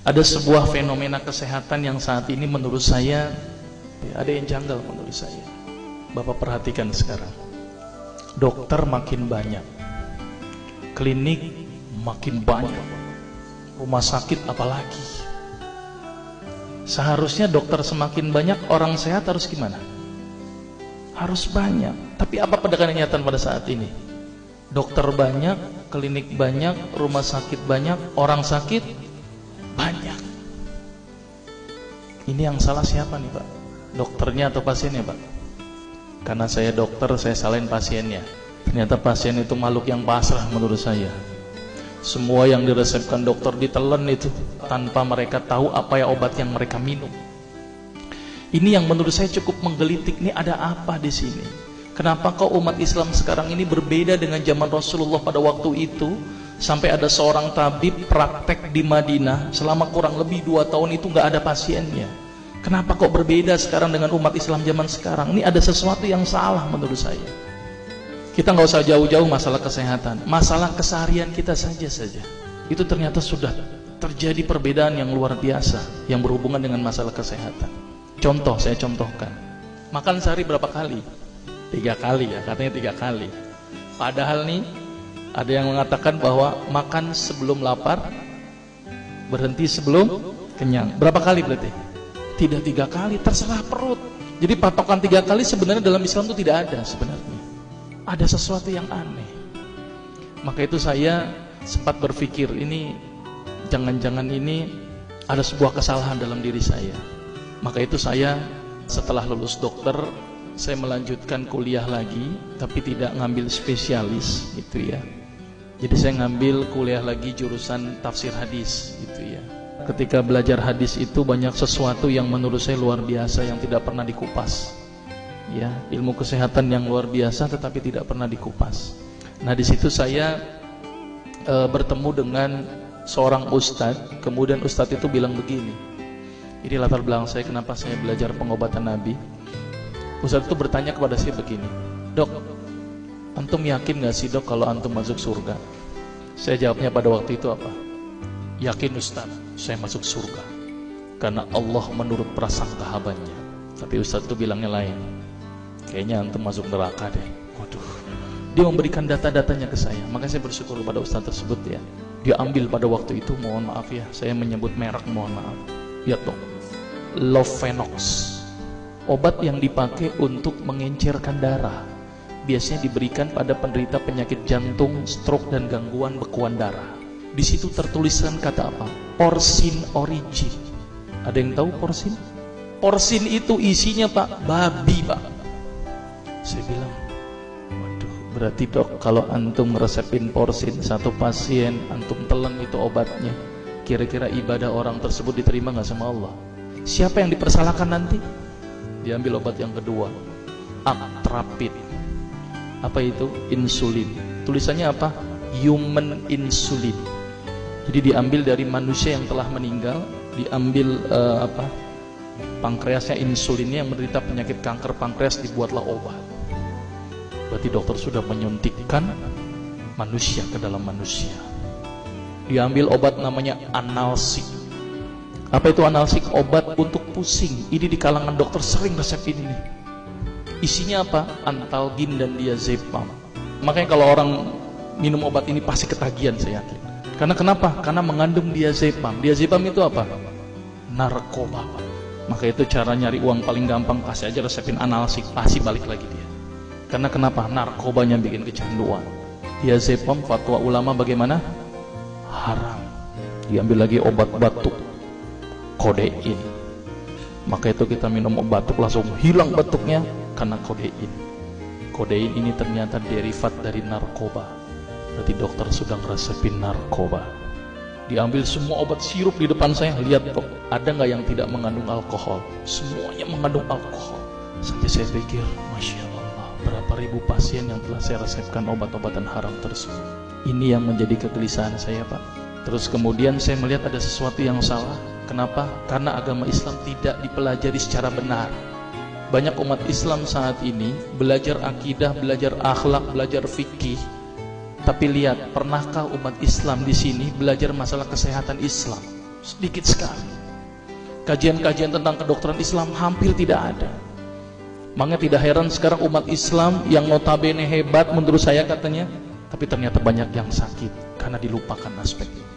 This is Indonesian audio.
Ada sebuah fenomena kesehatan yang saat ini menurut saya ada yang janggal menurut saya. Bapak perhatikan sekarang. Dokter makin banyak, klinik makin banyak, rumah sakit apalagi. Seharusnya dokter semakin banyak, orang sehat harus gimana? Harus banyak. Tapi apa kenyataan pada saat ini? Dokter banyak, klinik banyak, rumah sakit banyak, orang sakit banyak. Ini yang salah siapa nih Pak? Dokternya atau pasiennya Pak? Karena saya dokter, saya salahin pasiennya. Ternyata pasien itu makhluk yang pasrah menurut saya. Semua yang diresepkan dokter ditelan itu tanpa mereka tahu apa ya obat yang mereka minum. Ini yang menurut saya cukup menggelitik. Ini ada apa di sini? Kenapa kok umat Islam sekarang ini berbeda dengan zaman Rasulullah pada waktu itu? Sampai ada seorang tabib praktek di Madinah selama kurang lebih 2 tahun itu nggak ada pasiennya. Kenapa kok berbeda sekarang dengan umat Islam zaman sekarang? Ini ada sesuatu yang salah menurut saya. Kita nggak usah jauh-jauh masalah kesehatan, masalah keseharian kita saja. Itu ternyata sudah terjadi perbedaan yang luar biasa yang berhubungan dengan masalah kesehatan. Contoh, saya contohkan. Makan sehari berapa kali? 3 kali ya, katanya 3 kali. Padahal nih ada yang mengatakan bahwa makan sebelum lapar, berhenti sebelum kenyang. Berapa kali berarti? Tidak 3 kali, terserah perut. Jadi patokan 3 kali sebenarnya dalam Islam itu tidak ada sebenarnya. Ada sesuatu yang aneh. Maka itu saya sempat berpikir, ini jangan-jangan ini ada sebuah kesalahan dalam diri saya. Maka itu saya setelah lulus dokter, saya melanjutkan kuliah lagi, tapi tidak ngambil spesialis gitu ya. Jadi saya ngambil kuliah lagi jurusan tafsir hadis gitu ya. Ketika belajar hadis itu banyak sesuatu yang menurut saya luar biasa yang tidak pernah dikupas. Ya, ilmu kesehatan yang luar biasa tetapi tidak pernah dikupas. Nah, di situ saya bertemu dengan seorang ustadz. Kemudian ustadz itu bilang begini. Ini latar belakang saya kenapa saya belajar pengobatan Nabi. Ustadz itu bertanya kepada saya begini, "Dok, antum yakin gak sih dok kalau antum masuk surga?" Saya jawabnya pada waktu itu apa? "Yakin Ustaz, saya masuk surga karena Allah menurut prasangka hambanya." Tapi Ustaz itu bilangnya lain. "Kayaknya antum masuk neraka deh." Waduh. Dia memberikan data-datanya ke saya. Maka saya bersyukur kepada Ustaz tersebut ya. Dia ambil pada waktu itu, mohon maaf ya, saya menyebut merek, mohon maaf. Lihat dong, Lovenox, obat yang dipakai untuk mengencerkan darah. Biasanya diberikan pada penderita penyakit jantung, stroke dan gangguan bekuan darah. Di situ tertuliskan kata apa? Porsin origin. Ada yang tahu porsin? Porsin itu isinya Pak, babi Pak. Saya bilang, waduh, berarti dok kalau antum resepin porsin satu pasien, antum telan itu obatnya, kira-kira ibadah orang tersebut diterima gak sama Allah? Siapa yang dipersalahkan nanti? Diambil obat yang kedua, Actrapid. Apa itu? Insulin. Tulisannya apa? Human insulin. Jadi diambil dari manusia yang telah meninggal, diambil pankreasnya, insulinnya, yang menderita penyakit kanker pankreas, dibuatlah obat. Berarti dokter sudah menyuntikkan manusia ke dalam manusia. Diambil obat namanya analsik. Apa itu analsik? Obat untuk pusing. Ini di kalangan dokter sering resepin ini. Isinya apa? Antalgin dan diazepam. Makanya kalau orang minum obat ini pasti ketagihan, saya yakin. Karena kenapa? Karena mengandung diazepam. Diazepam itu apa? Narkoba. Maka itu cara nyari uang paling gampang, kasih aja resepin analsik, pasti balik lagi dia. Karena kenapa? Narkobanya bikin kecanduan. Diazepam, fatwa ulama bagaimana? Haram. Diambil lagi obat batuk, kodein. Maka itu kita minum obat batuk langsung hilang batuknya karena kodein. Kodein ini ternyata derivat dari narkoba. Berarti dokter sudah ngeresepin narkoba. Diambil semua obat sirup di depan saya, lihat dok, ada nggak yang tidak mengandung alkohol? Semuanya mengandung alkohol. Sampai saya pikir, Masya Allah, berapa ribu pasien yang telah saya resepkan obat-obatan haram tersebut. Ini yang menjadi kegelisahan saya Pak. Terus kemudian saya melihat ada sesuatu yang salah. Kenapa? Karena agama Islam tidak dipelajari secara benar. Banyak umat Islam saat ini belajar akidah, belajar akhlak, belajar fikih. Tapi lihat, pernahkah umat Islam di sini belajar masalah kesehatan Islam? Sedikit sekali. Kajian-kajian tentang kedokteran Islam hampir tidak ada. Makanya tidak heran sekarang umat Islam yang notabene hebat menurut saya katanya, tapi ternyata banyak yang sakit karena dilupakan aspek ini.